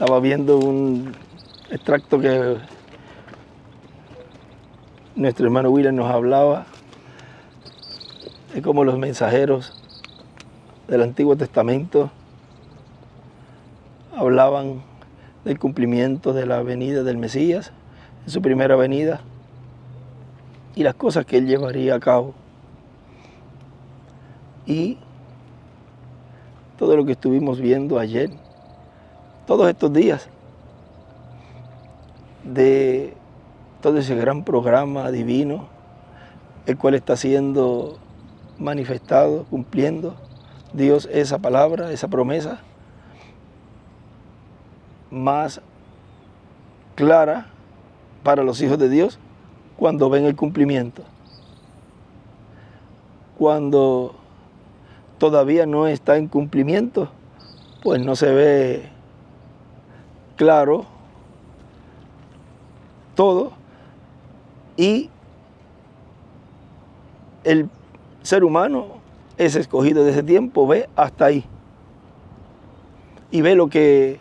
Estaba viendo un extracto que nuestro hermano William nos hablaba de cómo los mensajeros del Antiguo Testamento hablaban del cumplimiento de la venida del Mesías, en su primera venida, y las cosas que él llevaría a cabo. Y todo lo que estuvimos viendo ayer, todos estos días, de todo ese gran programa divino, el cual está siendo manifestado, cumpliendo Dios esa palabra, esa promesa, más clara para los hijos de Dios cuando ven el cumplimiento. Cuando todavía no está en cumplimiento, pues no se ve claro todo, y el ser humano es escogido de ese tiempo, ve hasta ahí y ve lo que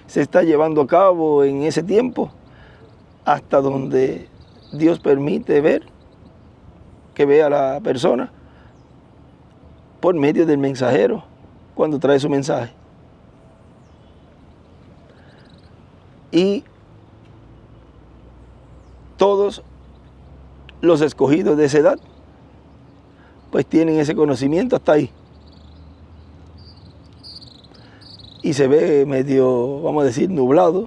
se está llevando a cabo en ese tiempo, hasta donde Dios permite ver, que vea la persona por medio del mensajero cuando trae su mensaje. Y todos los escogidos de esa edad pues tienen ese conocimiento hasta ahí. Y se ve medio, vamos a decir, nublado,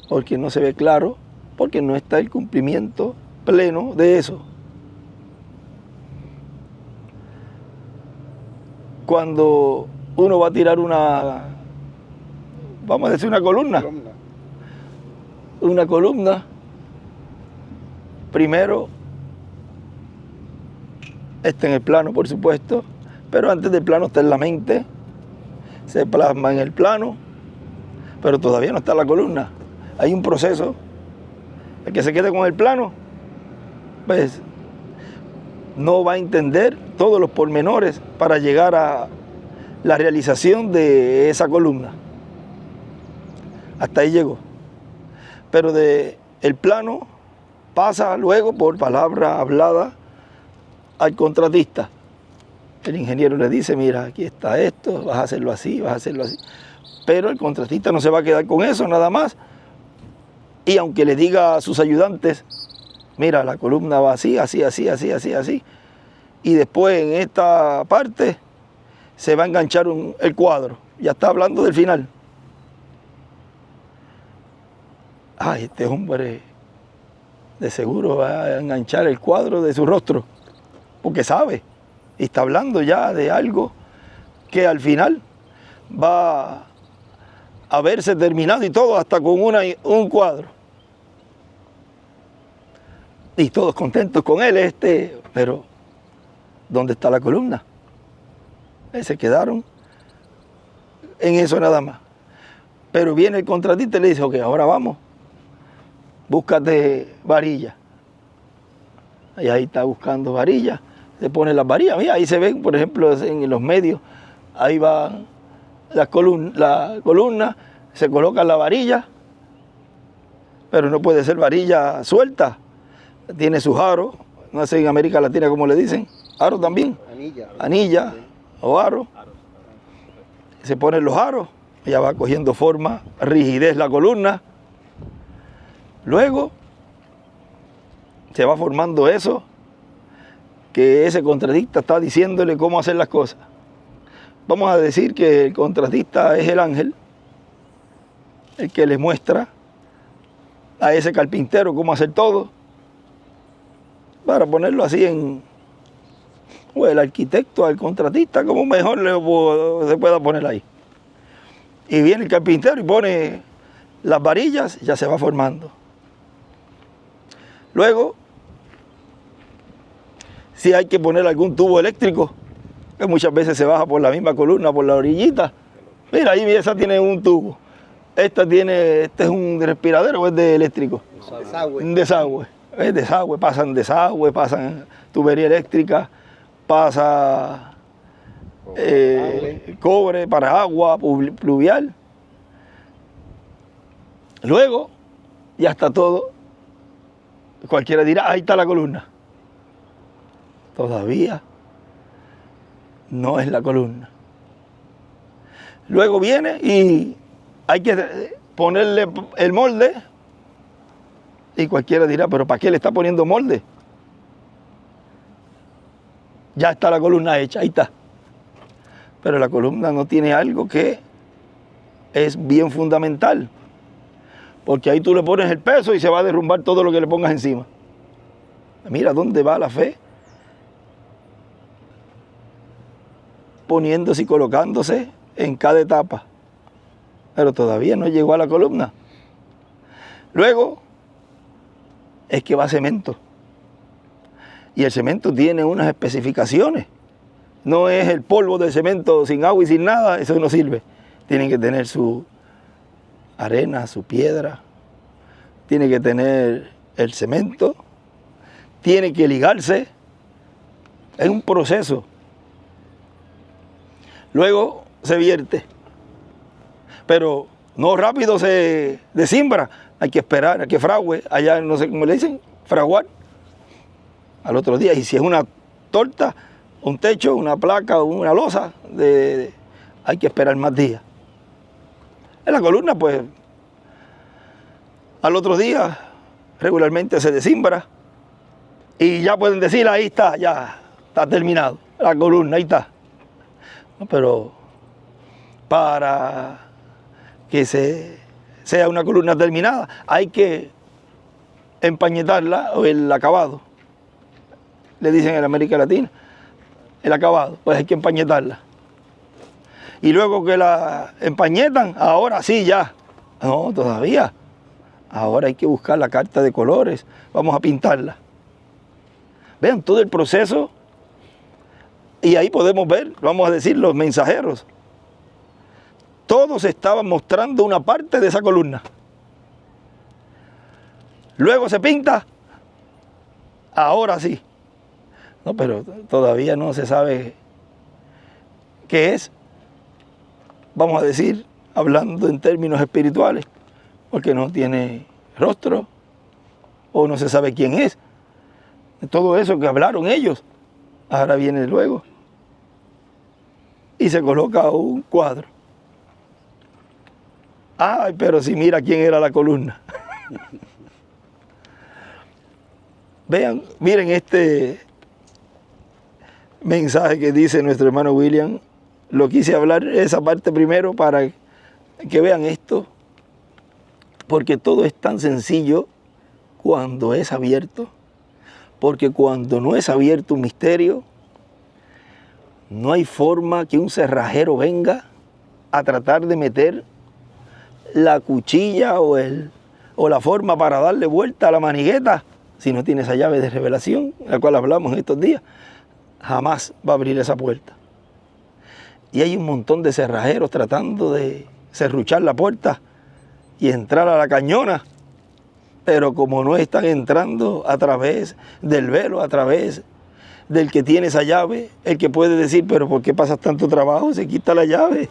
porque no se ve claro, porque no está el cumplimiento pleno de eso. Cuando uno va a tirar una, vamos a decir, una columna, primero está en el plano, por supuesto, pero antes del plano está en la mente, se plasma en el plano, pero todavía no está la columna. Hay un proceso. El que se quede con el plano, pues no va a entender todos los pormenores para llegar a la realización de esa columna. Hasta ahí llegó. Pero de el plano pasa luego por palabra hablada al contratista. El ingeniero le dice, mira, aquí está esto, vas a hacerlo así, vas a hacerlo así. Pero el contratista no se va a quedar con eso nada más. Y aunque le diga a sus ayudantes, mira, la columna va así, así, así, así, así, así. Y después en esta parte se va a enganchar el cuadro. Ya está hablando del final. Ay, este hombre de seguro va a enganchar el cuadro de su rostro, porque sabe, y está hablando ya de algo que al final va a verse terminado y todo, hasta con un cuadro. Y todos contentos con él, pero ¿dónde está la columna? Se quedaron en eso nada más. Pero viene el contratista y le dice, ok, ahora vamos, búscate varilla. Y ahí está buscando varilla, se pone las varillas. Mira, ahí se ven, por ejemplo, en los medios, ahí va la columna, se coloca la varilla, pero no puede ser varilla suelta. Tiene sus aros, no sé en América Latina cómo le dicen, aro también, anilla o aro. Se ponen los aros, ya va cogiendo forma, rigidez la columna. Luego se va formando eso, que ese contratista está diciéndole cómo hacer las cosas. Vamos a decir que el contratista es el ángel, el que le muestra a ese carpintero cómo hacer todo, para ponerlo así o el arquitecto al contratista, como mejor se pueda poner ahí. Y viene el carpintero y pone las varillas, ya se va formando. Luego, si hay que poner algún tubo eléctrico, que muchas veces se baja por la misma columna, por la orillita. Mira, ahí esa tiene un tubo. Este es un respiradero, es de eléctrico. Un desagüe. Es desagüe, pasan tubería eléctrica, pasa cobre para agua pluvial. Luego, ya está todo. Cualquiera dirá, ahí está la columna. Todavía no es la columna. Luego viene y hay que ponerle el molde. Y cualquiera dirá, pero ¿para qué le está poniendo molde? Ya está la columna hecha, ahí está. Pero la columna no tiene algo que es bien fundamental. Porque ahí tú le pones el peso y se va a derrumbar todo lo que le pongas encima. Mira dónde va la fe. Poniéndose y colocándose en cada etapa. Pero todavía no llegó a la columna. Luego es que va cemento. Y el cemento tiene unas especificaciones. No es el polvo de cemento sin agua y sin nada, eso no sirve. Tienen que tener su arena, su piedra. Tiene que tener el cemento. Tiene que ligarse. Es un proceso. Luego se vierte. Pero no rápido se desimbra. Hay que esperar, hay que frague. Allá no sé cómo le dicen, fraguar. Al otro día. Y si es una torta, un techo, una placa o una losa, hay que esperar más días. En la columna, pues, al otro día regularmente se desimbra y ya pueden decir, ahí está, ya está terminado, la columna, ahí está. No, pero para que sea una columna terminada, hay que empañetarla o el acabado. Le dicen en América Latina, el acabado, pues hay que empañetarla. Y luego que la empañetan, ahora sí ya. No, todavía. Ahora hay que buscar la carta de colores, vamos a pintarla. Vean todo el proceso. Y ahí podemos ver, vamos a decir, los mensajeros. Todos estaban mostrando una parte de esa columna. Luego se pinta, ahora sí. No, pero todavía no se sabe qué es. Vamos a decir, hablando en términos espirituales, porque no tiene rostro o no se sabe quién es. Todo eso que hablaron ellos, ahora viene luego. Y se coloca un cuadro. Ay, pero si mira quién era la columna. Vean, miren este mensaje que dice nuestro hermano William. Lo quise hablar esa parte primero para que vean esto, porque todo es tan sencillo cuando es abierto, porque cuando no es abierto un misterio, no hay forma que un cerrajero venga a tratar de meter la cuchilla o la forma para darle vuelta a la manigueta, si no tiene esa llave de revelación, la cual hablamos en estos días, jamás va a abrir esa puerta. Y hay un montón de cerrajeros tratando de serruchar la puerta y entrar a la cañona, pero como no están entrando a través del velo, a través del que tiene esa llave, el que puede decir, pero ¿por qué pasas tanto trabajo? Se quita la llave.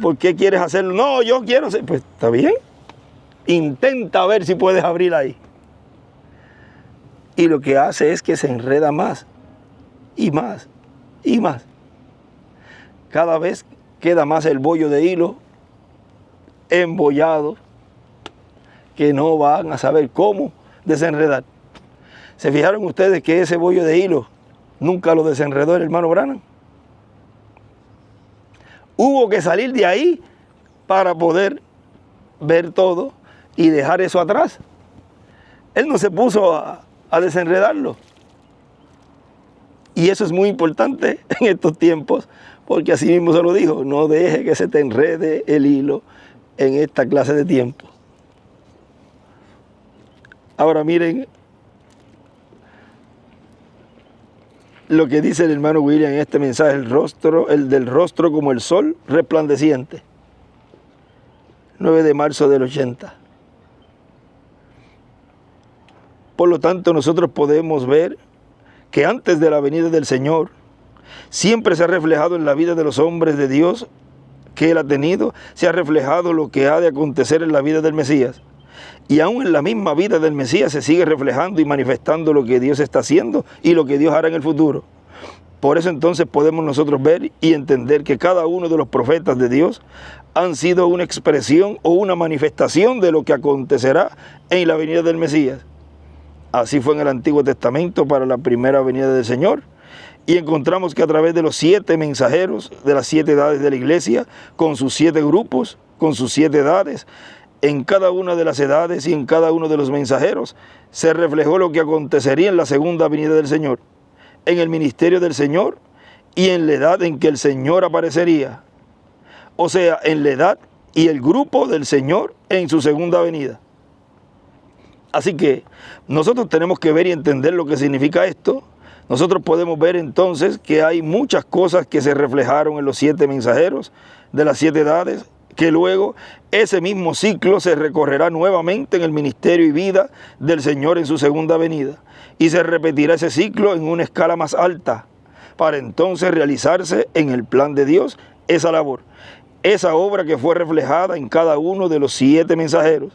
¿Por qué quieres hacerlo? No, yo quiero hacer. Pues está bien. Intenta ver si puedes abrir ahí. Y lo que hace es que se enreda más y más y más. Cada vez queda más el bollo de hilo embollado que no van a saber cómo desenredar. ¿Se fijaron ustedes que ese bollo de hilo nunca lo desenredó el hermano Branham? Hubo que salir de ahí para poder ver todo y dejar eso atrás. Él no se puso a desenredarlo. Y eso es muy importante en estos tiempos, porque así mismo se lo dijo, no deje que se te enrede el hilo en esta clase de tiempo. Ahora miren lo que dice el hermano William en este mensaje, el del rostro como el sol resplandeciente. 9 de marzo del 80. Por lo tanto, nosotros podemos ver que antes de la venida del Señor, siempre se ha reflejado en la vida de los hombres de Dios que él ha tenido, se ha reflejado lo que ha de acontecer en la vida del Mesías. Y aún en la misma vida del Mesías se sigue reflejando y manifestando lo que Dios está haciendo y lo que Dios hará en el futuro. Por eso entonces podemos nosotros ver y entender que cada uno de los profetas de Dios han sido una expresión o una manifestación de lo que acontecerá en la venida del Mesías. Así fue en el Antiguo Testamento para la primera venida del Señor. Y encontramos que a través de los 7 mensajeros de las 7 edades de la iglesia, con sus 7 grupos, con sus 7 edades, en cada una de las edades y en cada uno de los mensajeros, se reflejó lo que acontecería en la segunda venida del Señor, en el ministerio del Señor y en la edad en que el Señor aparecería. O sea, en la edad y el grupo del Señor en su segunda venida. Así que nosotros tenemos que ver y entender lo que significa esto. Nosotros podemos ver entonces que hay muchas cosas que se reflejaron en los 7 mensajeros de las 7 edades, que luego ese mismo ciclo se recorrerá nuevamente en el ministerio y vida del Señor en su segunda venida. Y se repetirá ese ciclo en una escala más alta, para entonces realizarse en el plan de Dios esa labor, esa obra que fue reflejada en cada uno de los 7 mensajeros.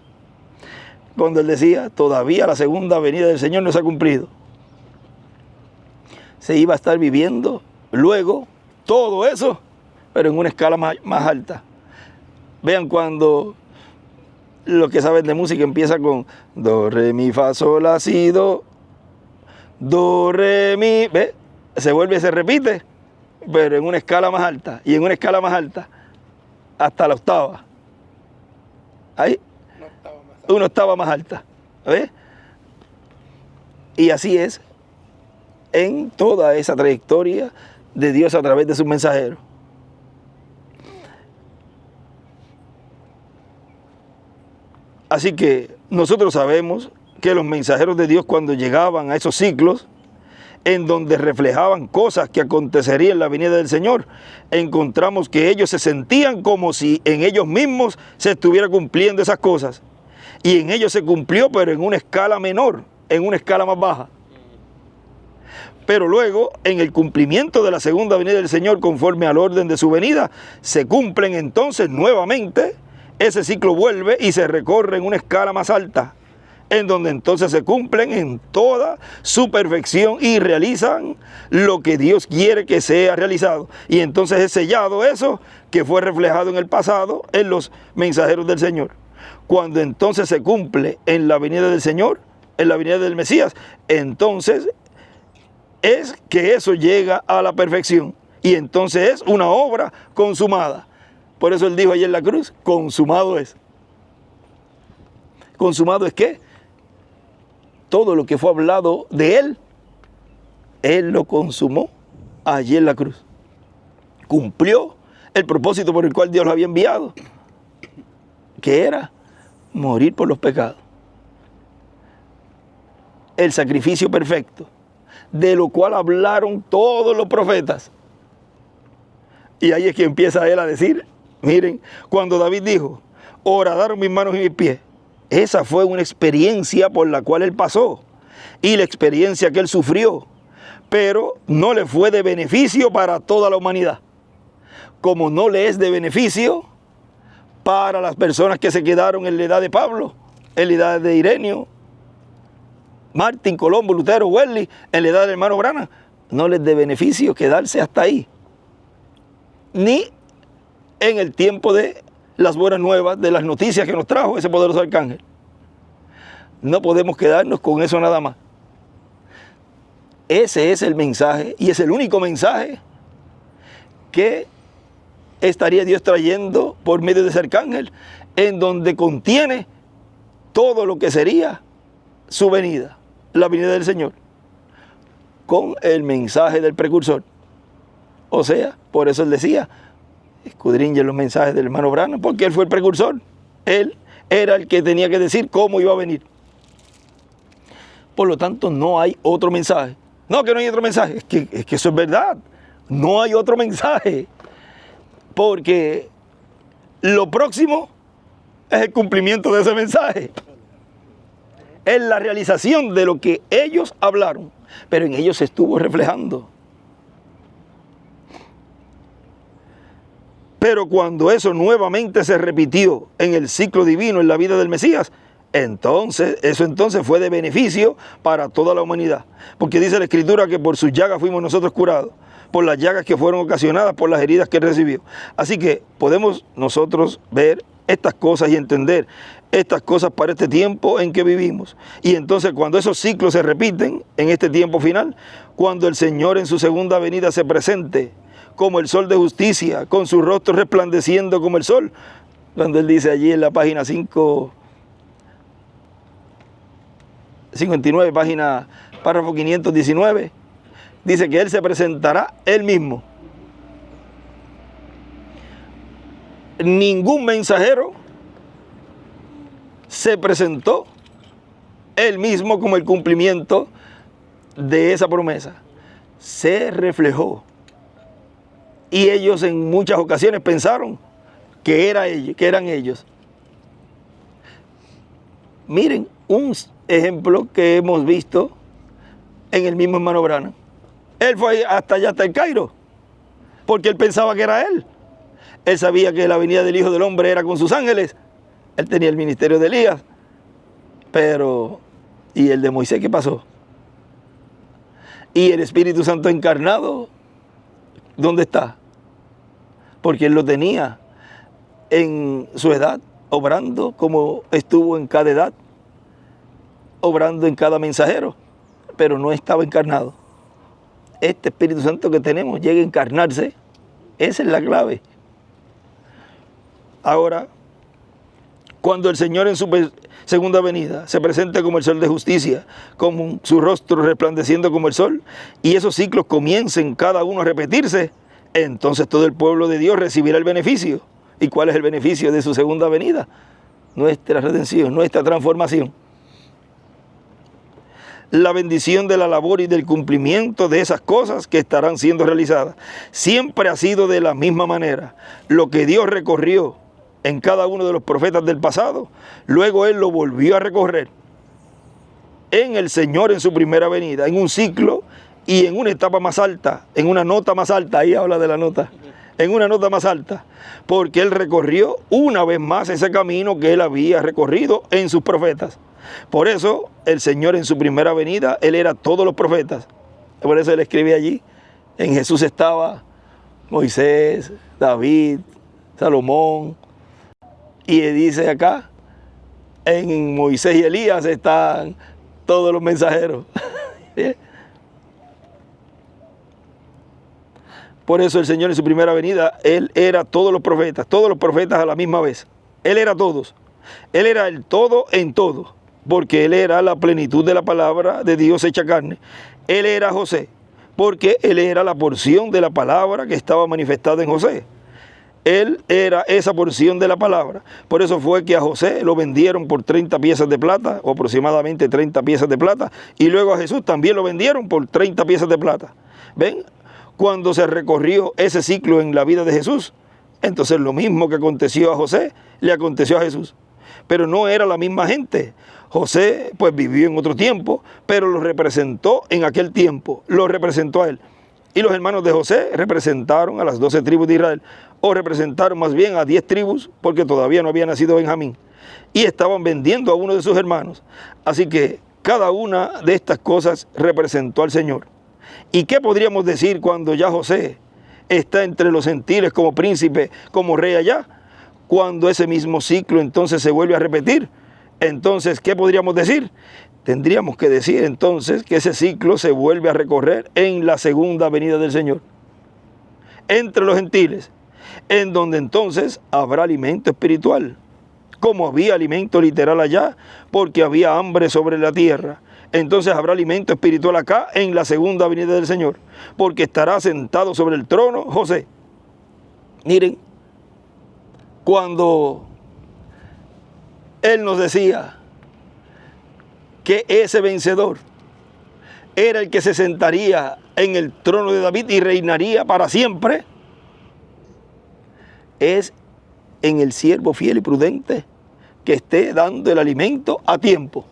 Cuando él decía, todavía la segunda venida del Señor no se ha cumplido. Se iba a estar viviendo luego todo eso, pero en una escala más alta. Vean cuando los que saben de música empieza con do, re, mi, fa, sol, la, si, do, do, re, mi, ¿ve? Se vuelve y se repite, pero en una escala más alta, y en una escala más alta, hasta la octava. Ahí, una octava más alta, ¿ve? Y así es en toda esa trayectoria de Dios a través de sus mensajeros. Así que nosotros sabemos que los mensajeros de Dios, cuando llegaban a esos ciclos en donde reflejaban cosas que acontecerían en la venida del Señor, encontramos que ellos se sentían como si en ellos mismos se estuviera cumpliendo esas cosas. Y en ellos se cumplió, pero en una escala menor, en una escala más baja. Pero luego, en el cumplimiento de la segunda venida del Señor, conforme al orden de su venida, se cumplen entonces nuevamente. Ese ciclo vuelve y se recorre en una escala más alta, en donde entonces se cumplen en toda su perfección y realizan lo que Dios quiere que sea realizado. Y entonces es sellado eso que fue reflejado en el pasado en los mensajeros del Señor. Cuando entonces se cumple en la venida del Señor, en la venida del Mesías, entonces es que eso llega a la perfección. Y entonces es una obra consumada. Por eso él dijo allí en la cruz, consumado es. ¿Consumado es qué? Todo lo que fue hablado de él lo consumó allí en la cruz. Cumplió el propósito por el cual Dios lo había enviado, que era morir por los pecados. El sacrificio perfecto, de lo cual hablaron todos los profetas. Y ahí es que empieza él a decir, miren, cuando David dijo, horadaron mis manos y mis pies, esa fue una experiencia por la cual él pasó y la experiencia que él sufrió, pero no le fue de beneficio para toda la humanidad, como no le es de beneficio para las personas que se quedaron en la edad de Pablo, en la edad de Ireneo, Martín, Colombo, Lutero, Wesley, en la edad del hermano Branham. No les de beneficio quedarse hasta ahí, ni en el tiempo de las buenas nuevas, de las noticias que nos trajo ese poderoso arcángel. No podemos quedarnos con eso nada más. Ese es el mensaje, y es el único mensaje que estaría Dios trayendo por medio de ese arcángel, en donde contiene todo lo que sería su venida, la venida del Señor, con el mensaje del precursor. O sea, por eso él decía, escudriñen los mensajes del hermano Branham, porque él fue el precursor. Él era el que tenía que decir cómo iba a venir. Por lo tanto, no hay otro mensaje. No, que no hay otro mensaje. Es que eso es verdad. No hay otro mensaje. Porque lo próximo es el cumplimiento de ese mensaje. Es la realización de lo que ellos hablaron, pero en ellos se estuvo reflejando. Pero cuando eso nuevamente se repitió en el ciclo divino en la vida del Mesías, entonces fue de beneficio para toda la humanidad. Porque dice la Escritura que por sus llagas fuimos nosotros curados, por las llagas que fueron ocasionadas por las heridas que él recibió. Así que podemos nosotros ver estas cosas y entender estas cosas para este tiempo en que vivimos. Y entonces cuando esos ciclos se repiten en este tiempo final, cuando el Señor en su segunda venida se presente como el sol de justicia, con su rostro resplandeciendo como el sol, cuando él dice allí en la página 59, párrafo 519, dice que él se presentará él mismo. Ningún mensajero se presentó él mismo como el cumplimiento de esa promesa. Se reflejó. Y ellos en muchas ocasiones pensaron que eran ellos. Miren, un ejemplo que hemos visto en el mismo hermano Branham. Él fue hasta allá, hasta el Cairo, porque él pensaba que era él. Él sabía que la venida del Hijo del Hombre era con sus ángeles. Él tenía el ministerio de Elías. Pero, ¿y el de Moisés qué pasó? ¿Y el Espíritu Santo encarnado? ¿Dónde está? Porque él lo tenía en su edad, obrando como estuvo en cada edad, obrando en cada mensajero, pero no estaba encarnado. Este Espíritu Santo que tenemos llega a encarnarse, esa es la clave. Ahora, cuando el Señor en su segunda venida se presente como el sol de justicia, con su rostro resplandeciendo como el sol, y esos ciclos comiencen cada uno a repetirse, entonces todo el pueblo de Dios recibirá el beneficio. ¿Y cuál es el beneficio de su segunda venida? Nuestra redención, nuestra transformación. La bendición de la labor y del cumplimiento de esas cosas que estarán siendo realizadas. Siempre ha sido de la misma manera. Lo que Dios recorrió en cada uno de los profetas del pasado, luego Él lo volvió a recorrer en el Señor en su primera venida, en un ciclo y en una etapa más alta, en una nota más alta, ahí habla de la nota, en una nota más alta, porque Él recorrió una vez más ese camino que Él había recorrido en sus profetas. Por eso el Señor en su primera venida, Él era todos los profetas. Por eso Él escribe allí, en Jesús estaba Moisés, David, Salomón, y dice acá, en Moisés y Elías están todos los mensajeros. Por eso el Señor en su primera venida, Él era todos los profetas a la misma vez. Él era todos. Él era el todo en todo, porque Él era la plenitud de la palabra de Dios hecha carne. Él era José, porque Él era la porción de la palabra que estaba manifestada en José. Él era esa porción de la palabra. Por eso fue que a José lo vendieron por 30 piezas de plata, o aproximadamente 30 piezas de plata, y luego a Jesús también lo vendieron por 30 piezas de plata. ¿Ven? Cuando se recorrió ese ciclo en la vida de Jesús, entonces lo mismo que aconteció a José, le aconteció a Jesús. Pero no era la misma gente. José pues vivió en otro tiempo, pero lo representó en aquel tiempo, lo representó a él. Y los hermanos de José representaron a las 12 tribus de Israel, o representaron más bien a 10 tribus, porque todavía no había nacido Benjamín. Y estaban vendiendo a uno de sus hermanos. Así que cada una de estas cosas representó al Señor. ¿Y qué podríamos decir cuando ya José está entre los gentiles como príncipe, como rey allá? Cuando ese mismo ciclo entonces se vuelve a repetir. Entonces, ¿qué podríamos decir? Tendríamos que decir entonces que ese ciclo se vuelve a recorrer en la segunda venida del Señor, entre los gentiles, en donde entonces habrá alimento espiritual, como había alimento literal allá, porque había hambre sobre la tierra. Entonces habrá alimento espiritual acá en la segunda venida del Señor, porque estará sentado sobre el trono José. Miren, cuando Él nos decía que ese vencedor era el que se sentaría en el trono de David y reinaría para siempre, es en el siervo fiel y prudente que esté dando el alimento a tiempo.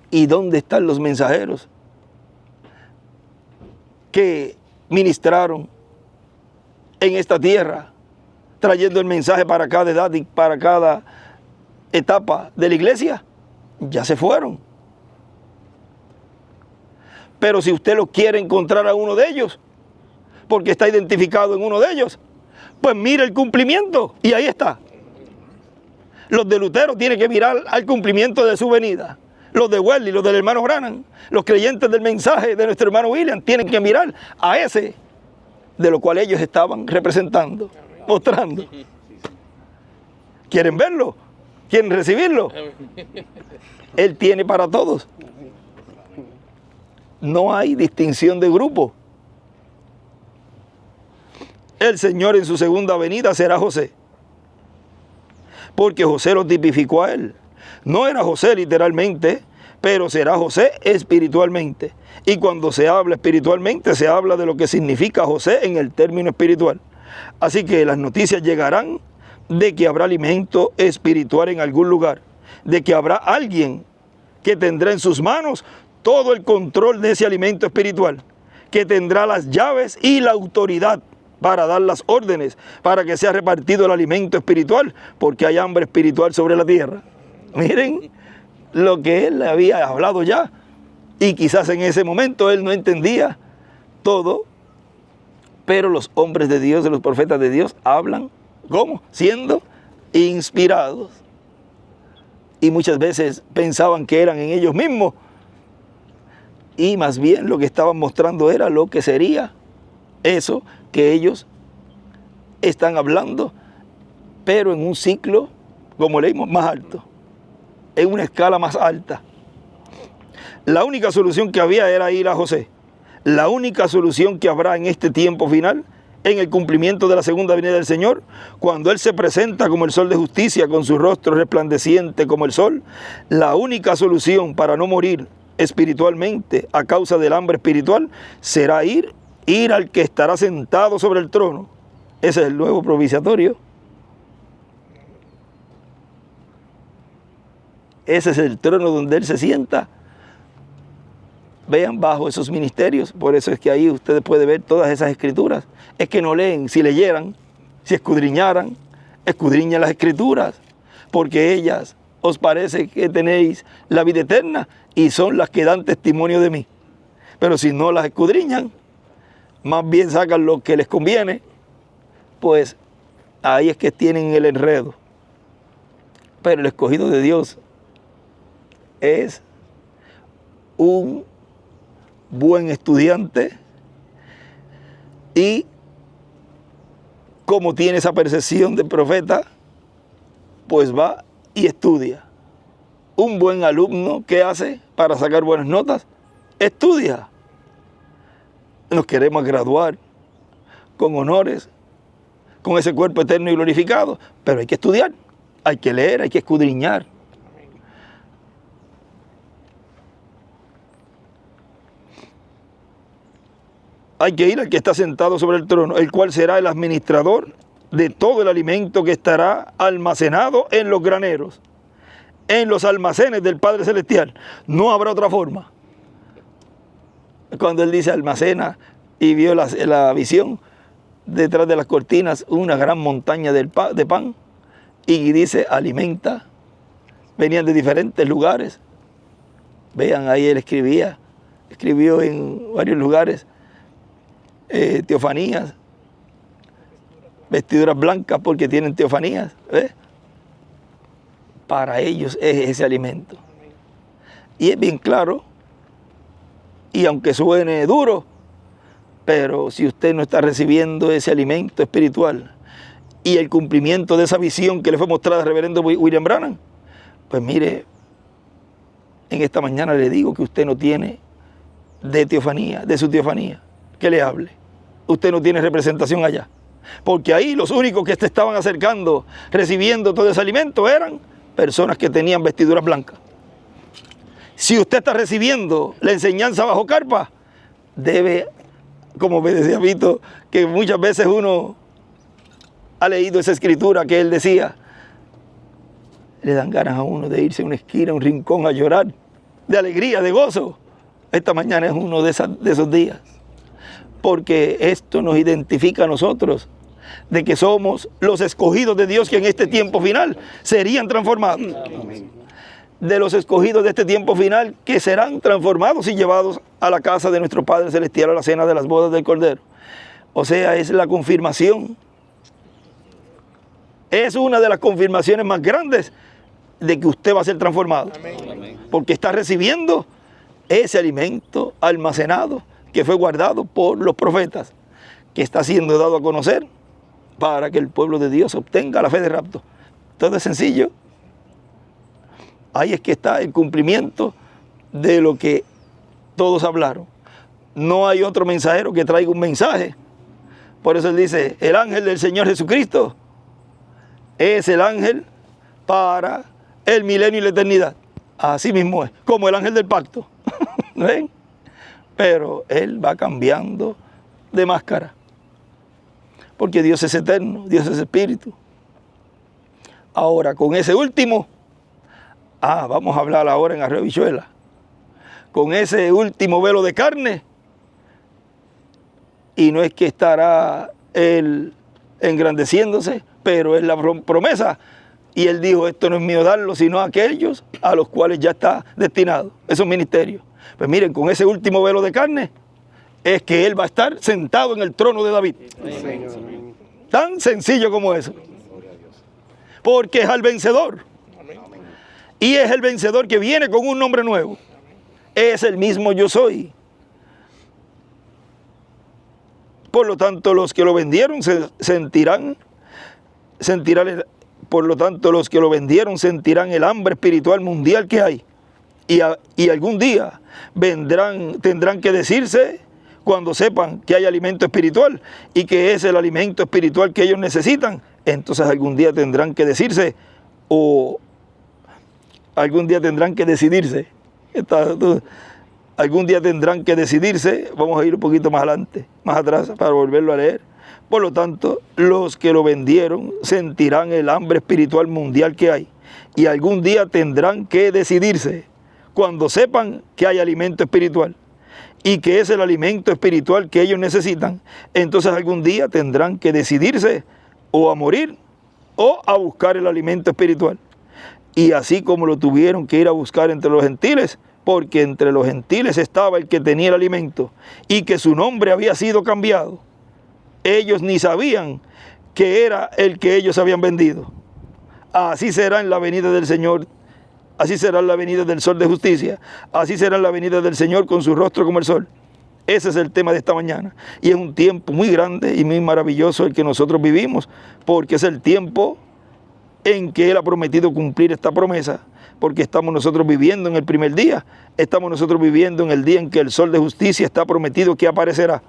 ¿Y dónde están los mensajeros que ministraron en esta tierra, trayendo el mensaje para cada edad y para cada etapa de la iglesia, ya se fueron. Pero si usted lo quiere encontrar a uno de ellos, porque está identificado en uno de ellos, pues mire el cumplimiento, y ahí está. Los de Lutero tienen que mirar al cumplimiento de su venida. Los de Wesley, los del hermano Branham, los creyentes del mensaje de nuestro hermano William, tienen que mirar a ese de lo cual ellos estaban representando, mostrando. ¿Quieren verlo? ¿Quieren recibirlo? Él tiene para todos. No hay distinción de grupo. El Señor en su segunda venida será José, porque José lo tipificó a él. No era José literalmente, pero será José espiritualmente. Y cuando se habla espiritualmente, se habla de lo que significa José en el término espiritual. Así que las noticias llegarán de que habrá alimento espiritual en algún lugar, de que habrá alguien que tendrá en sus manos todo el control de ese alimento espiritual, que tendrá las llaves y la autoridad para dar las órdenes, para que sea repartido el alimento espiritual, porque hay hambre espiritual sobre la tierra. Miren lo que él había hablado ya, y quizás en ese momento él no entendía todo, pero los hombres de Dios, los profetas de Dios, hablan, ¿cómo? Siendo inspirados. Y muchas veces pensaban que eran en ellos mismos, y más bien lo que estaban mostrando era lo que sería eso que ellos están hablando, pero en un ciclo, como leímos, más alto, en una escala más alta. La única solución que había era ir a José. La única solución que habrá en este tiempo final, en el cumplimiento de la segunda venida del Señor, cuando Él se presenta como el sol de justicia, con su rostro resplandeciente como el sol, la única solución para no morir espiritualmente a causa del hambre espiritual será ir al que estará sentado sobre el trono. Ese es el nuevo propiciatorio. Ese es el trono donde Él se sienta. Vean bajo esos ministerios. Por eso es que ahí ustedes pueden ver todas esas escrituras. Es que no leen. Si leyeran, si escudriñaran, escudriñan las escrituras, porque ellas os parece que tenéis la vida eterna y son las que dan testimonio de mí. Pero si no las escudriñan, más bien sacan lo que les conviene, pues ahí es que tienen el enredo. Pero el escogido de Dios es un buen estudiante, y como tiene esa percepción de profeta, pues va y estudia. Un buen alumno, ¿qué hace para sacar buenas notas? Estudia. Nos queremos graduar con honores, con ese cuerpo eterno y glorificado, pero hay que estudiar, hay que leer, hay que escudriñar. Hay que ir al que está sentado sobre el trono, el cual será el administrador de todo el alimento que estará almacenado en los graneros, en los almacenes del Padre Celestial. No habrá otra forma. Cuando Él dice almacena, y vio la visión, detrás de las cortinas una gran montaña de pan, y dice alimenta. Venían de diferentes lugares. Vean, ahí Él escribió en varios lugares, teofanías, vestiduras blancas porque tienen teofanías, ¿ves? Para ellos es ese alimento. Y es bien claro, y aunque suene duro, pero si usted no está recibiendo ese alimento espiritual y el cumplimiento de esa visión que le fue mostrada al reverendo William Branham, pues mire, en esta mañana le digo que usted no tiene de teofanía, de su teofanía, que le hable. Usted no tiene representación allá. Porque ahí los únicos que se estaban acercando, recibiendo todo ese alimento, eran personas que tenían vestiduras blancas. Si usted está recibiendo la enseñanza bajo carpa, debe, como me decía Vito, que muchas veces uno ha leído esa escritura que él decía, le dan ganas a uno de irse a una esquina, a un rincón a llorar, de alegría, de gozo. Esta mañana es uno de esos días. porque esto nos identifica a nosotros de que somos los escogidos de Dios que en este tiempo final serían transformados. De los escogidos de este tiempo final que serán transformados y llevados a la casa de nuestro Padre Celestial a la cena de las bodas del Cordero. O sea, es la confirmación. Es una de las confirmaciones más grandes de que usted va a ser transformado. Porque está recibiendo ese alimento almacenado que fue guardado por los profetas, que está siendo dado a conocer para que el pueblo de Dios obtenga la fe de rapto. Todo es sencillo. Ahí es que está el cumplimiento de lo que todos hablaron. No hay otro mensajero que traiga un mensaje. Por eso él dice, el ángel del Señor Jesucristo es el ángel para el milenio y la eternidad. Así mismo es, como el ángel del pacto. ¿Ven? Pero él va cambiando de máscara. Porque Dios es eterno, Dios es espíritu. Ahora, con ese último, vamos a hablar ahora en Arroyo Habichuela. Con ese último velo de carne, y no es que estará él engrandeciéndose, pero es la promesa. Y él dijo, esto no es mío darlo, sino a aquellos a los cuales ya está destinado, esos ministerios. Pues miren, con ese último velo de carne, es que él va a estar sentado en el trono de David. Tan sencillo como eso. Porque es al vencedor. Y es el vencedor que viene con un nombre nuevo. Es el mismo yo soy. Por lo tanto, los que lo vendieron sentirán el hambre espiritual mundial que hay. Y algún día tendrán que decirse, cuando sepan que hay alimento espiritual y que es el alimento espiritual que ellos necesitan, entonces algún día tendrán que decirse, o algún día tendrán que decidirse. Algún día tendrán que decidirse. Vamos a ir un poquito más adelante, más atrás, para volverlo a leer. Por lo tanto, los que lo vendieron sentirán el hambre espiritual mundial que hay. Y algún día tendrán que decidirse, cuando sepan que hay alimento espiritual y que es el alimento espiritual que ellos necesitan. Entonces algún día tendrán que decidirse o a morir o a buscar el alimento espiritual. Y así como lo tuvieron que ir a buscar entre los gentiles, porque entre los gentiles estaba el que tenía el alimento y que su nombre había sido cambiado, ellos ni sabían que era el que ellos habían vendido. Así será en la venida del Señor. Así será la venida del sol de justicia. Así será la venida del Señor con su rostro como el sol. Ese es el tema de esta mañana. Y es un tiempo muy grande y muy maravilloso el que nosotros vivimos, porque es el tiempo en que Él ha prometido cumplir esta promesa, porque estamos nosotros viviendo en el primer día. Estamos nosotros viviendo en el día en que el sol de justicia está prometido que aparecerá.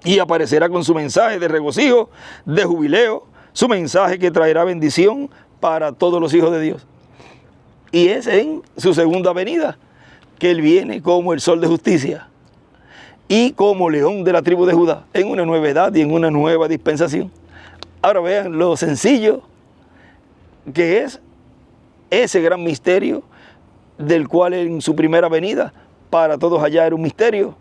Y aparecerá con su mensaje de regocijo, de jubileo, su mensaje que traerá bendición para todos los hijos de Dios. Y es en su segunda venida que Él viene como el sol de justicia y como león de la tribu de Judá, en una nueva edad y en una nueva dispensación. Ahora vean lo sencillo que es ese gran misterio, del cual en su primera venida para todos allá era un misterio.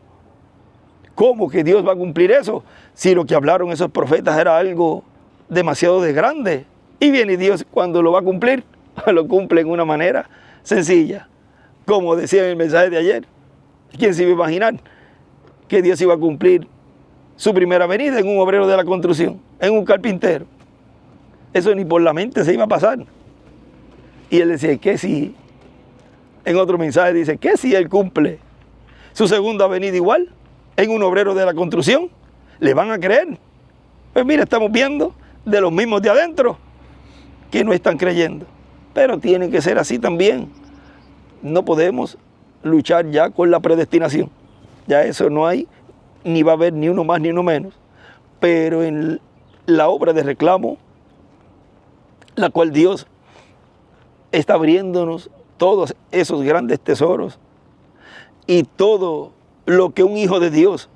¿Cómo que Dios va a cumplir eso? Si lo que hablaron esos profetas era algo demasiado de grande. Y viene Dios cuando lo va a cumplir, lo cumple en una manera sencilla. Como decía en el mensaje de ayer, ¿quién se iba a imaginar que Dios iba a cumplir su primera venida en un obrero de la construcción, en un carpintero? Eso ni por la mente se iba a pasar. Y él decía, ¿qué si? En otro mensaje dice, ¿qué si Él cumple su segunda venida igual en un obrero de la construcción? ¿Le van a creer? Pues mira, estamos viendo de los mismos de adentro que no están creyendo. Pero tiene que ser así también. No podemos luchar ya con la predestinación. Ya eso no hay, ni va a haber ni uno más ni uno menos. Pero en la obra de reclamo, la cual Dios está abriéndonos todos esos grandes tesoros y todo lo que un hijo de Dios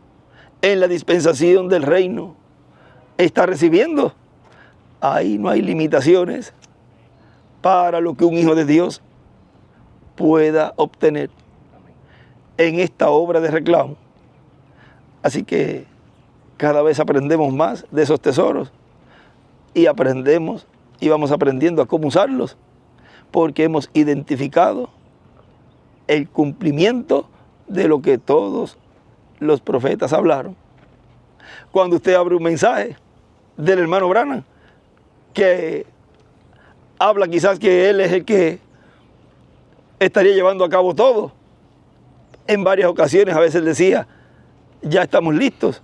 en la dispensación del reino está recibiendo, ahí no hay limitaciones para lo que un hijo de Dios pueda obtener en esta obra de reclamo. Así que cada vez aprendemos más de esos tesoros y aprendemos y vamos aprendiendo a cómo usarlos, porque hemos identificado el cumplimiento de lo que todos los profetas hablaron. Cuando usted abre un mensaje del hermano Branham, que habla quizás que él es el que estaría llevando a cabo todo, en varias ocasiones a veces decía, ya estamos listos,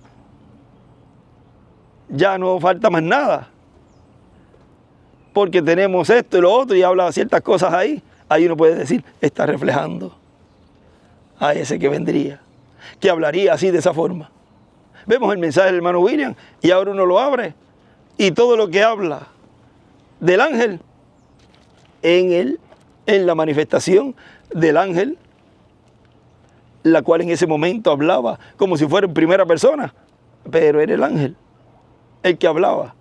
ya no falta más nada, porque tenemos esto y lo otro, y habla ciertas cosas ahí uno puede decir, está reflejando a ese que vendría, que hablaría así de esa forma. Vemos el mensaje del hermano William y ahora uno lo abre y todo lo que habla del ángel en la manifestación del ángel, la cual en ese momento hablaba como si fuera en primera persona, pero era el ángel el que hablaba.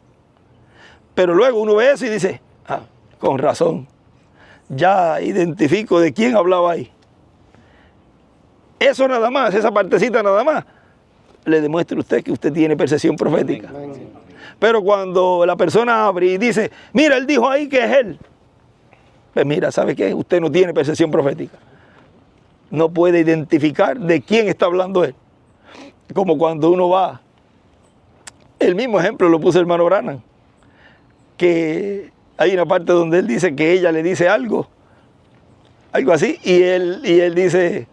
Pero luego uno ve eso y dice, con razón, ya identifico de quién hablaba ahí. Eso nada más, esa partecita nada más, le demuestra a usted que usted tiene percepción profética. Pero cuando la persona abre y dice, mira, él dijo ahí que es él, pues mira, ¿sabe qué? Usted no tiene percepción profética. No puede identificar de quién está hablando él. Como cuando uno va, el mismo ejemplo lo puso el hermano Branham, que hay una parte donde él dice que ella le dice algo así, y él dice,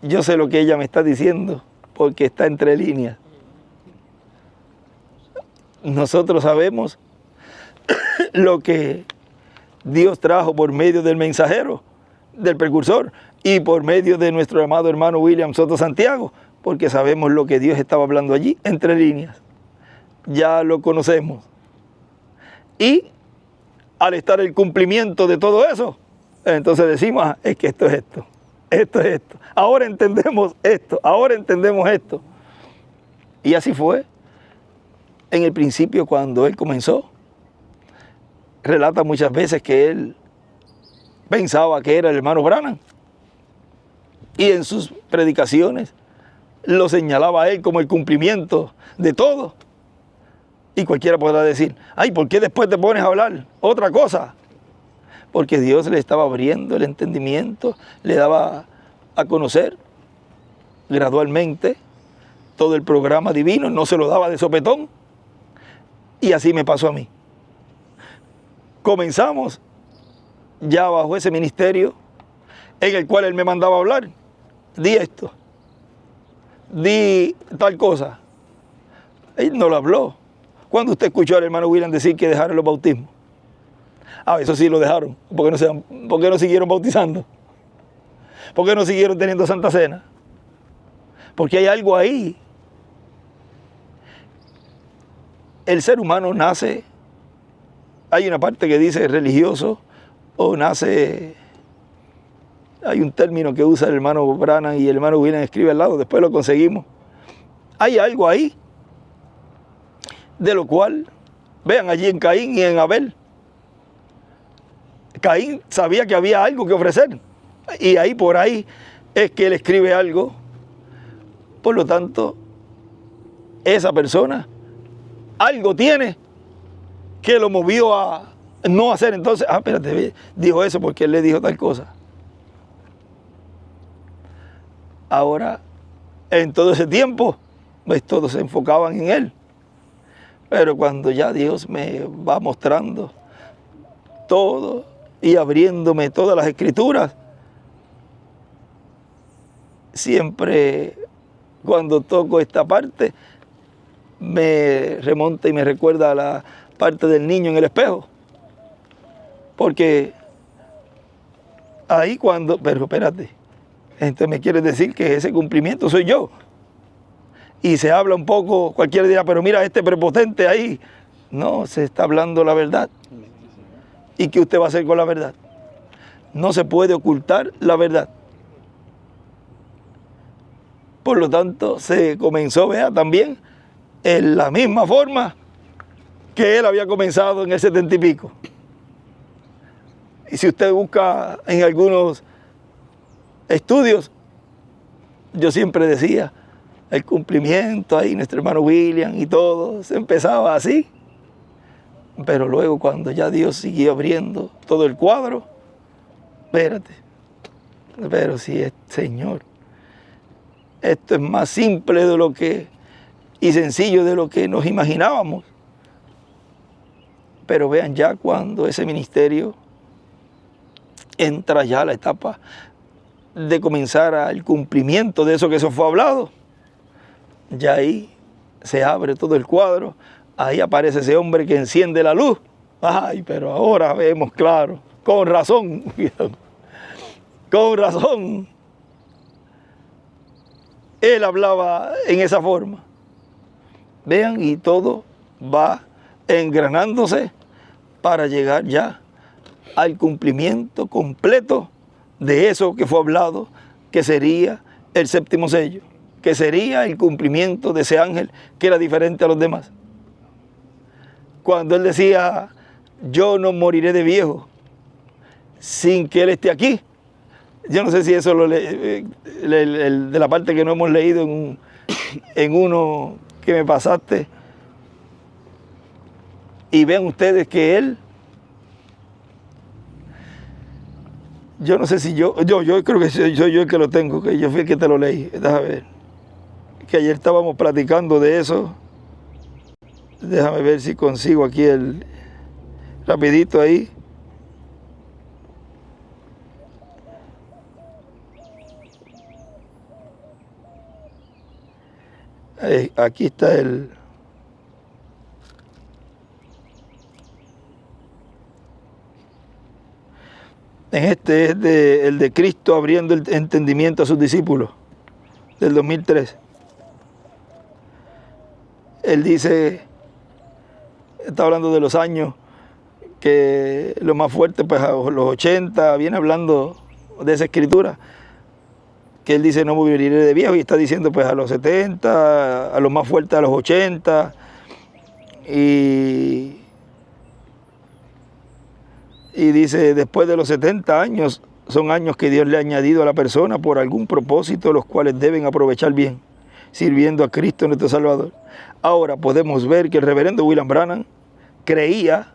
yo sé lo que ella me está diciendo, porque está entre líneas. Nosotros sabemos lo que Dios trajo por medio del mensajero, del precursor, y por medio de nuestro amado hermano William Soto Santiago, porque sabemos lo que Dios estaba hablando allí, entre líneas. Ya lo conocemos. Y al estar el cumplimiento de todo eso, entonces decimos, es que esto es esto, esto es esto. Ahora entendemos esto, ahora entendemos esto. Y así fue. En el principio, cuando él comenzó, relata muchas veces que él pensaba que era el hermano Branham. Y en sus predicaciones lo señalaba a él como el cumplimiento de todo. Y cualquiera podrá decir, ay, ¿por qué después te pones a hablar otra cosa? Porque Dios le estaba abriendo el entendimiento, le daba a conocer gradualmente todo el programa divino, no se lo daba de sopetón. Y así me pasó a mí. Comenzamos ya bajo ese ministerio en el cual él me mandaba a hablar. Di esto, di tal cosa. Él no lo habló. Cuando usted escuchó al hermano William decir que dejaron los bautismos, eso sí lo dejaron. ¿Por qué no siguieron bautizando? ¿Por qué no siguieron teniendo Santa Cena? Porque hay algo ahí. El ser humano nace, hay una parte que dice religioso, o nace, hay un término que usa el hermano Branham y el hermano William escribe al lado, después lo conseguimos. Hay algo ahí, de lo cual, vean allí en Caín y en Abel. Caín sabía que había algo que ofrecer, y ahí por ahí es que él escribe algo. Por lo tanto, esa persona algo tiene que lo movió a no hacer. Entonces, espérate, dijo eso porque él le dijo tal cosa. Ahora, en todo ese tiempo, pues todos se enfocaban en él. Pero cuando ya Dios me va mostrando todo y abriéndome todas las escrituras, siempre cuando toco esta parte, me remonta y me recuerda a la parte del niño en el espejo. Porque ahí pero espérate, entonces me quiere decir que ese cumplimiento soy yo. Y se habla un poco, cualquiera dirá, pero mira este prepotente ahí. No, se está hablando la verdad. ¿Y qué usted va a hacer con la verdad? No se puede ocultar la verdad. Por lo tanto, se comenzó, vea, también en la misma forma que él había comenzado en el 70 y pico. Y si usted busca en algunos estudios, yo siempre decía el cumplimiento ahí, nuestro hermano William y todo, se empezaba así. Pero luego cuando ya Dios siguió abriendo todo el cuadro, espérate, pero si es Señor, esto es más simple de lo que, y sencillo de lo que nos imaginábamos. Pero vean ya cuando ese ministerio entra ya a la etapa de comenzar al cumplimiento de eso que se fue hablado, ya ahí se abre todo el cuadro, ahí aparece ese hombre que enciende la luz. Ay, pero ahora vemos claro, con razón, con razón. Él hablaba en esa forma. Vean, y todo va engranándose para llegar ya al cumplimiento completo de eso que fue hablado, que sería el séptimo sello, que sería el cumplimiento de ese ángel que era diferente a los demás. Cuando él decía, yo no moriré de viejo sin que él esté aquí. Yo no sé si eso de la parte que no hemos leído en uno que me pasaste. Y vean ustedes que él, yo no sé si yo creo que soy yo el que lo tengo, que yo fui el que te lo leí. Déjame ver. Que ayer estábamos platicando de eso. Déjame ver si consigo aquí rapidito ahí. Aquí está en este es el de Cristo abriendo el entendimiento a sus discípulos, del 2003. Él dice, está hablando de los años, que lo más fuerte, pues a los 80, viene hablando de esa escritura, que él dice no moriré de viejo, y está diciendo pues a los 70, a los más fuertes a los 80, y dice, después de los 70 años, son años que Dios le ha añadido a la persona por algún propósito, los cuales deben aprovechar bien, sirviendo a Cristo nuestro Salvador. Ahora podemos ver que el reverendo William Branham creía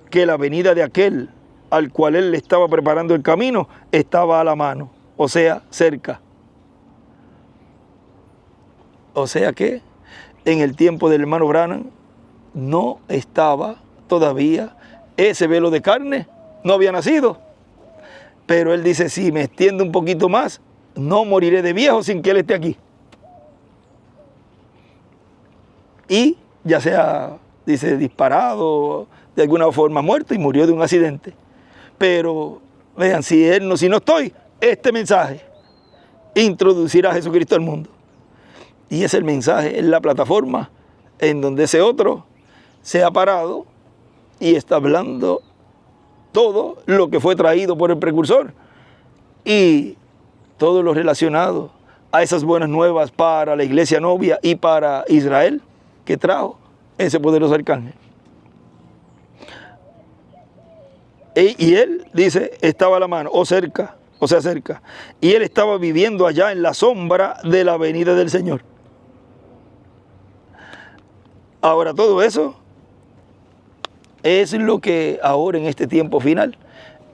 que la venida de aquel al cual él le estaba preparando el camino estaba a la mano, o sea, cerca. O sea que en el tiempo del hermano Branham no estaba todavía ese velo de carne, no había nacido. Pero él dice, si me extiendo un poquito más, no moriré de viejo sin que él esté aquí. Y ya sea, dice, disparado, de alguna forma muerto, y murió de un accidente. Pero vean, si no estoy, este mensaje introducirá a Jesucristo al mundo. Y es el mensaje, es la plataforma en donde ese otro se ha parado y está hablando todo lo que fue traído por el precursor y todo lo relacionado a esas buenas nuevas para la iglesia novia y para Israel que trajo ese poderoso arcángel. Y él dice, estaba a la mano, o cerca, y él estaba viviendo allá en la sombra de la venida del Señor. Ahora todo eso es lo que ahora en este tiempo final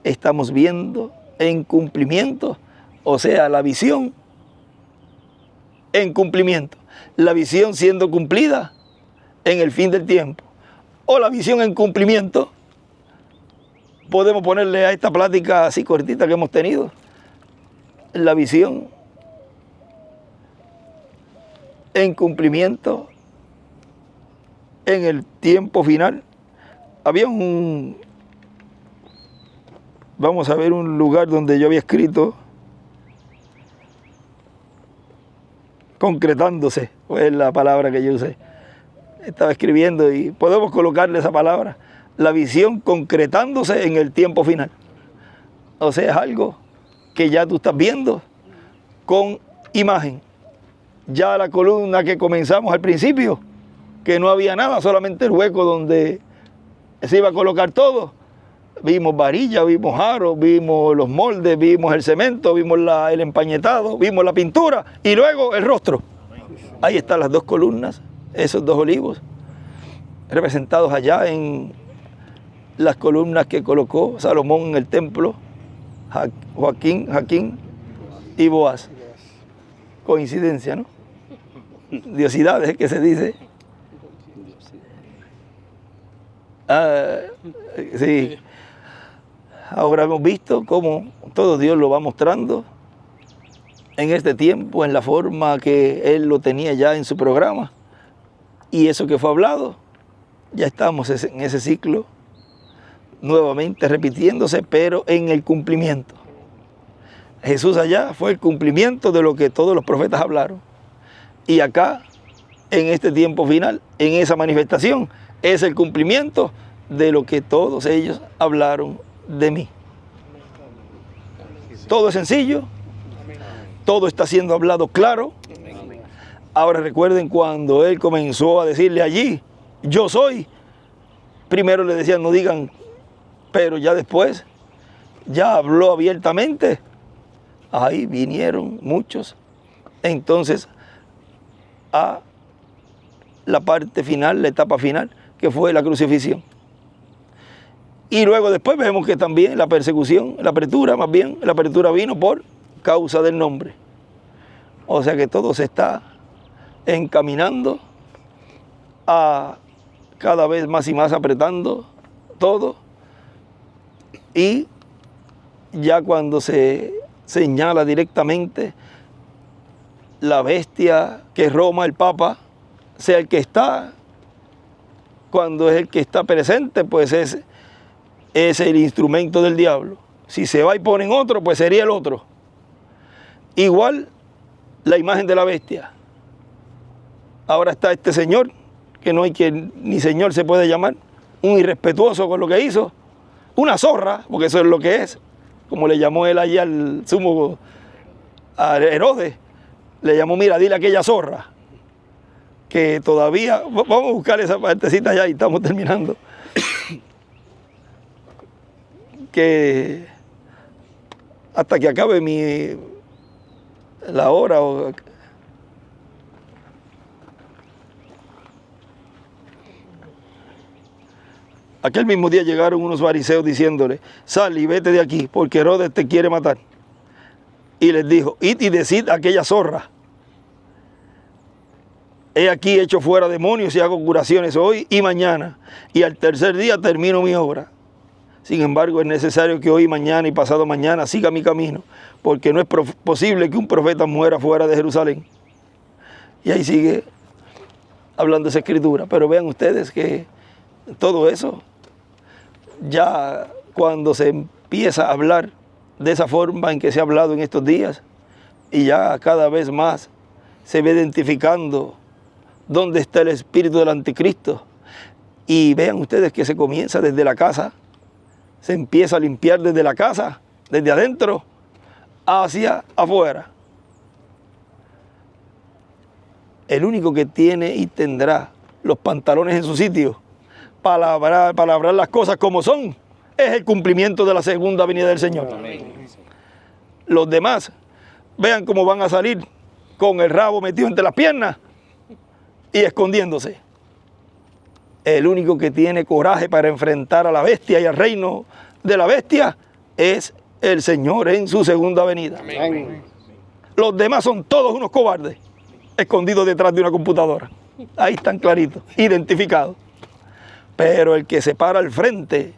estamos viendo en cumplimiento, o sea, la visión en cumplimiento, la visión siendo cumplida en el fin del tiempo, o la visión en cumplimiento, podemos ponerle a esta plática así cortita que hemos tenido, la visión en cumplimiento en el tiempo final. Había vamos a ver un lugar donde yo había escrito, concretándose, es la palabra que yo usé. Estaba escribiendo y podemos colocarle esa palabra, la visión concretándose en el tiempo final. O sea, es algo que ya tú estás viendo con imagen. Ya la columna que comenzamos al principio, que no había nada, solamente el hueco donde se iba a colocar todo. Vimos varilla, vimos aros, vimos los moldes, vimos el cemento, vimos el empañetado, vimos la pintura y luego el rostro. Ahí están las dos columnas, esos dos olivos, representados allá en las columnas que colocó Salomón en el templo, Jaquín y Boaz. Coincidencia, ¿no? Diosidades es que se dice. Sí. Ahora hemos visto cómo todo Dios lo va mostrando en este tiempo, en la forma que Él lo tenía ya en su programa. Y eso que fue hablado, ya estamos en ese ciclo, nuevamente repitiéndose, pero en el cumplimiento. Jesús allá fue el cumplimiento de lo que todos los profetas hablaron. Y acá, en este tiempo final, en esa manifestación, es el cumplimiento de lo que todos ellos hablaron de mí. Todo es sencillo, todo está siendo hablado claro. Ahora recuerden cuando Él comenzó a decirle allí, yo soy. Primero le decían, no digan, pero ya después, ya habló abiertamente. Ahí vinieron muchos. Entonces, a la parte final, la etapa final, que fue la crucifixión. Y luego después vemos que también la persecución, la apertura vino por causa del nombre. O sea que todo se está encaminando a cada vez más y más apretando todo. Y ya cuando se señala directamente la bestia que es Roma, el Papa, sea el que está, cuando es el que está presente, pues es el instrumento del diablo. Si se va y ponen otro, pues sería el otro. Igual la imagen de la bestia. Ahora está este señor, que no hay quien ni señor se puede llamar, un irrespetuoso con lo que hizo, una zorra, porque eso es lo que es, como le llamó él allí al sumo, a Herodes, le llamó, mira, dile a aquella zorra, que todavía, vamos a buscar esa partecita allá y estamos terminando, que hasta que acabe la hora, aquel mismo día llegaron unos fariseos diciéndole, sal y vete de aquí, porque Herodes te quiere matar. Y les dijo, id y decid a aquella zorra, he aquí hecho fuera demonios y hago curaciones hoy y mañana, y al tercer día termino mi obra. Sin embargo, es necesario que hoy, mañana y pasado mañana siga mi camino, porque no es posible que un profeta muera fuera de Jerusalén. Y ahí sigue hablando esa escritura. Pero vean ustedes que todo eso, ya cuando se empieza a hablar de esa forma en que se ha hablado en estos días, y ya cada vez más se ve identificando dónde está el espíritu del anticristo. Y vean ustedes que se comienza desde la casa, se empieza a limpiar desde la casa, desde adentro hacia afuera. El único que tiene y tendrá los pantalones en su sitio para hablar las cosas como son es el cumplimiento de la segunda venida del Señor. Amén. Los demás, vean cómo van a salir con el rabo metido entre las piernas y escondiéndose. El único que tiene coraje para enfrentar a la bestia y al reino de la bestia es el Señor en su segunda venida. Amén. Los demás son todos unos cobardes, escondidos detrás de una computadora. Ahí están claritos, identificados. Pero el que se para al frente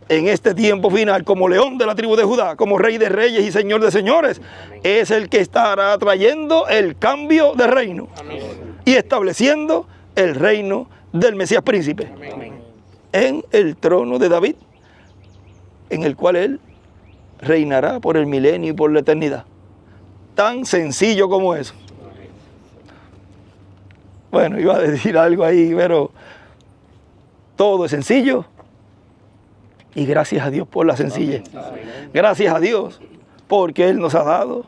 en este tiempo final como león de la tribu de Judá, como rey de reyes y señor de señores, es el que estará trayendo el cambio de reino. Amén. Y estableciendo el reino del Mesías príncipe. Amén. En el trono de David, en el cual él reinará por el milenio y por la eternidad. Tan sencillo como eso. Bueno, iba a decir algo ahí, pero todo es sencillo. Y gracias a Dios por la sencillez. Gracias a Dios porque Él nos ha dado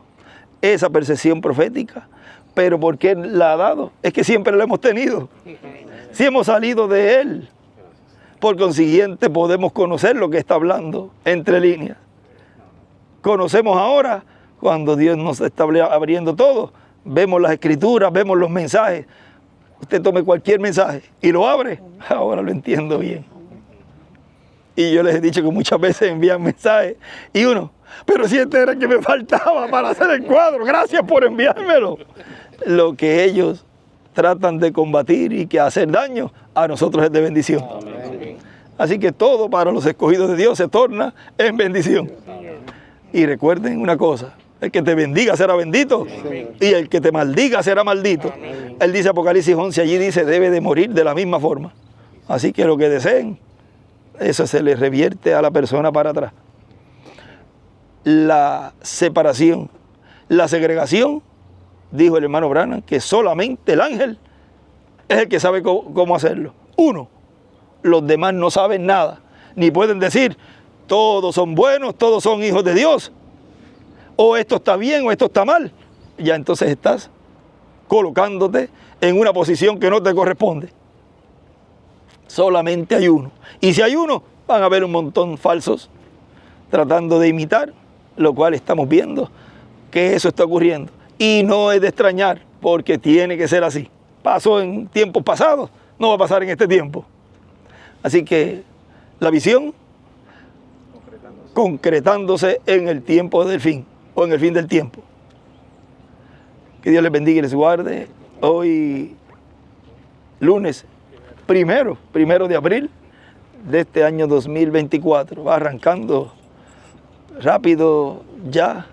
esa percepción profética. Pero porque Él la ha dado, es que siempre la hemos tenido. Si hemos salido de Él, por consiguiente podemos conocer lo que está hablando entre líneas. Conocemos ahora, cuando Dios nos está abriendo todo, vemos las escrituras, vemos los mensajes. Usted tome cualquier mensaje y lo abre, ahora lo entiendo bien. Y yo les he dicho que muchas veces envían mensajes y uno, pero si este era el que me faltaba para hacer el cuadro, gracias por enviármelo. Lo que ellos tratan de combatir y que hacer daño, a nosotros es de bendición. Así que todo para los escogidos de Dios se torna en bendición. Y recuerden una cosa, el que te bendiga será bendito y el que te maldiga será maldito. Él dice Apocalipsis 11, allí dice, debe de morir de la misma forma. Así que lo que deseen, eso se le revierte a la persona para atrás. La separación, la segregación, dijo el hermano Branham, que solamente el ángel es el que sabe cómo hacerlo. Uno, los demás no saben nada, ni pueden decir, todos son buenos, todos son hijos de Dios, o esto está bien o esto está mal. Ya entonces estás colocándote en una posición que no te corresponde. Solamente hay uno. Y si hay uno, van a haber un montón falsos tratando de imitar, lo cual estamos viendo que eso está ocurriendo. Y no es de extrañar, porque tiene que ser así. Pasó en tiempos pasados, no va a pasar en este tiempo. Así que la visión concretándose en el tiempo del fin, o en el fin del tiempo. Que Dios les bendiga y les guarde. Hoy, lunes, primero de abril de este año 2024. Va arrancando rápido ya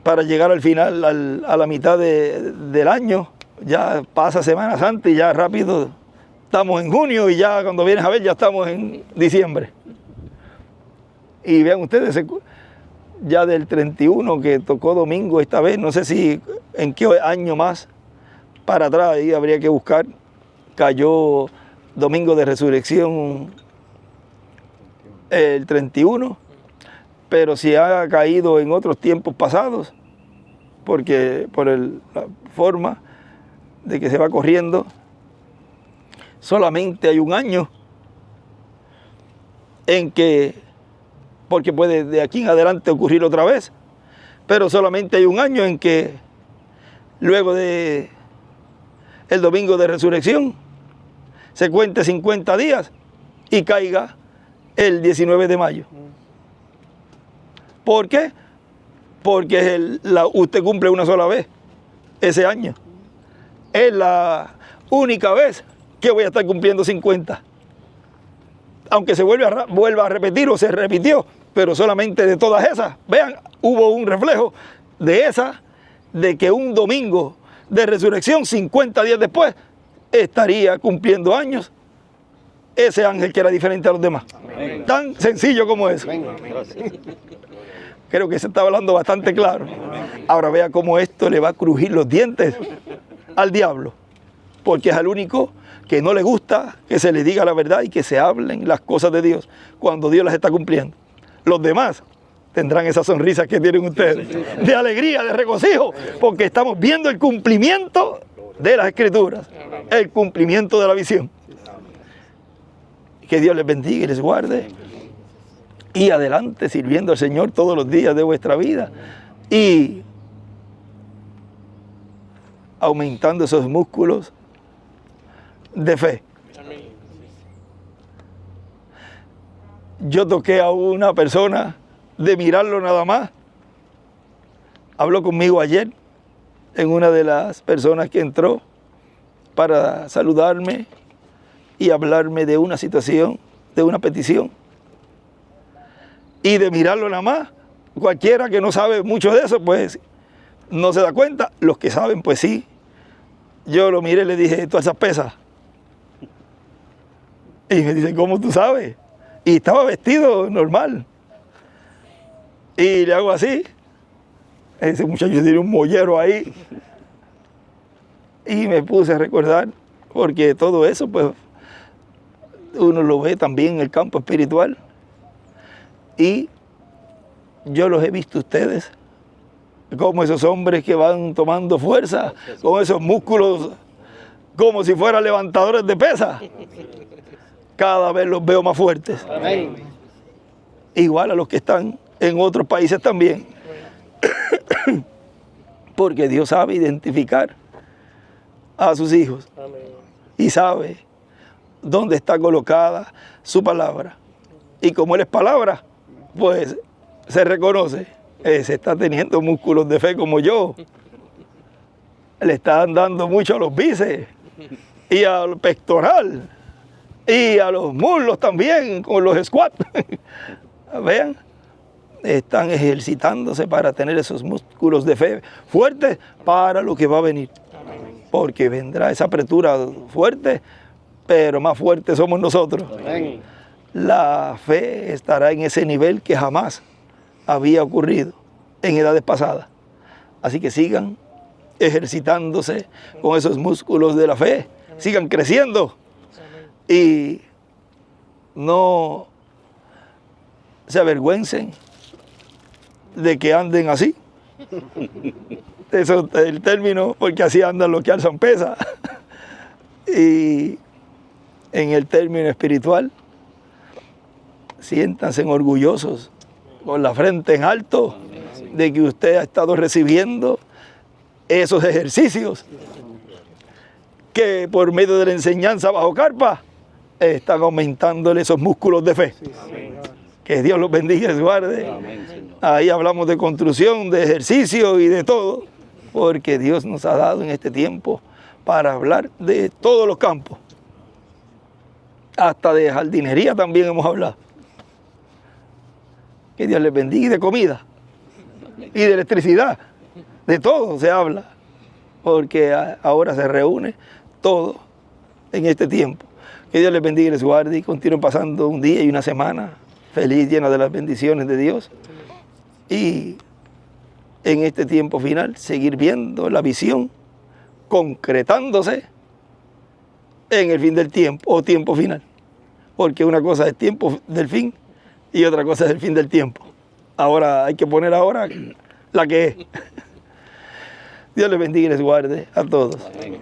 para llegar al final, a la mitad del año. Ya pasa Semana Santa y ya rápido estamos en junio y ya cuando vienes a ver ya estamos en diciembre. Y vean ustedes, ya del 31 que tocó domingo esta vez, no sé si en qué año más para atrás, ahí habría que buscar, cayó domingo de resurrección el 31, pero si ha caído en otros tiempos pasados, porque por la forma de que se va corriendo, solamente hay un año en que, porque puede de aquí en adelante ocurrir otra vez, pero solamente hay un año en que luego de el domingo de resurrección se cuente 50 días y caiga el 19 de mayo. ¿Por qué? Porque usted cumple una sola vez ese año. Es la única vez que voy a estar cumpliendo 50. Aunque se vuelva a repetir o se repitió, pero solamente de todas esas, vean, hubo un reflejo de esa, de que un domingo de resurrección, 50 días después, estaría cumpliendo años ese ángel que era diferente a los demás. Amén. Tan sencillo como eso. Amén. Creo que se está hablando bastante claro. Ahora vea cómo esto le va a crujir los dientes al diablo, porque es al único que no le gusta que se le diga la verdad y que se hablen las cosas de Dios cuando Dios las está cumpliendo. Los demás tendrán esa sonrisa que tienen ustedes, de alegría, de regocijo, porque estamos viendo el cumplimiento de las Escrituras, el cumplimiento de la visión. Que Dios les bendiga y les guarde. Y adelante sirviendo al Señor todos los días de vuestra vida y aumentando esos músculos de fe. Yo toqué a una persona de mirarlo nada más. Habló conmigo ayer en una de las personas que entró para saludarme y hablarme de una situación, de una petición. Y de mirarlo nada más, cualquiera que no sabe mucho de eso, pues no se da cuenta. Los que saben, pues sí. Yo lo miré y le dije, ¿tú alzas pesas? Y me dice, ¿cómo tú sabes? Y estaba vestido normal. Y le hago así. Ese muchacho tiene un mollero ahí. Y me puse a recordar, porque todo eso, pues, uno lo ve también en el campo espiritual. Y yo los he visto ustedes, como esos hombres que van tomando fuerza, con esos músculos, como si fueran levantadores de pesas. Cada vez los veo más fuertes. Amén. Igual a los que están en otros países también. porque Dios sabe identificar a sus hijos. Amén. Y sabe dónde está colocada su palabra. Y como Él es palabra, pues se reconoce. Se está teniendo músculos de fe como yo. Le están dando mucho a los bíceps y al pectoral y a los muslos también con los squats. Vean, están ejercitándose para tener esos músculos de fe fuertes para lo que va a venir. Porque vendrá esa apertura fuerte, pero más fuertes somos nosotros. Amén. La fe estará en ese nivel que jamás había ocurrido en edades pasadas. Así que sigan ejercitándose con esos músculos de la fe, sigan creciendo y no se avergüencen de que anden así. Eso es el término, porque así andan los que alzan pesa. Y en el término espiritual, siéntanse orgullosos, con la frente en alto, de que usted ha estado recibiendo esos ejercicios que por medio de la enseñanza bajo carpa están aumentándole esos músculos de fe. Que Dios los bendiga y les guarde. Ahí hablamos de construcción, de ejercicio y de todo, porque Dios nos ha dado en este tiempo para hablar de todos los campos. Hasta de jardinería también hemos hablado. Que Dios les bendiga, y de comida, y de electricidad, de todo se habla, porque ahora se reúne todo en este tiempo. Que Dios les bendiga y les guarde y continúen pasando un día y una semana feliz, llena de las bendiciones de Dios. Y en este tiempo final, seguir viendo la visión concretándose en el fin del tiempo o tiempo final. Porque una cosa es tiempo del fin y otra cosa es el fin del tiempo. Ahora hay que poner ahora la que es. Dios les bendiga y les guarde a todos. Amén.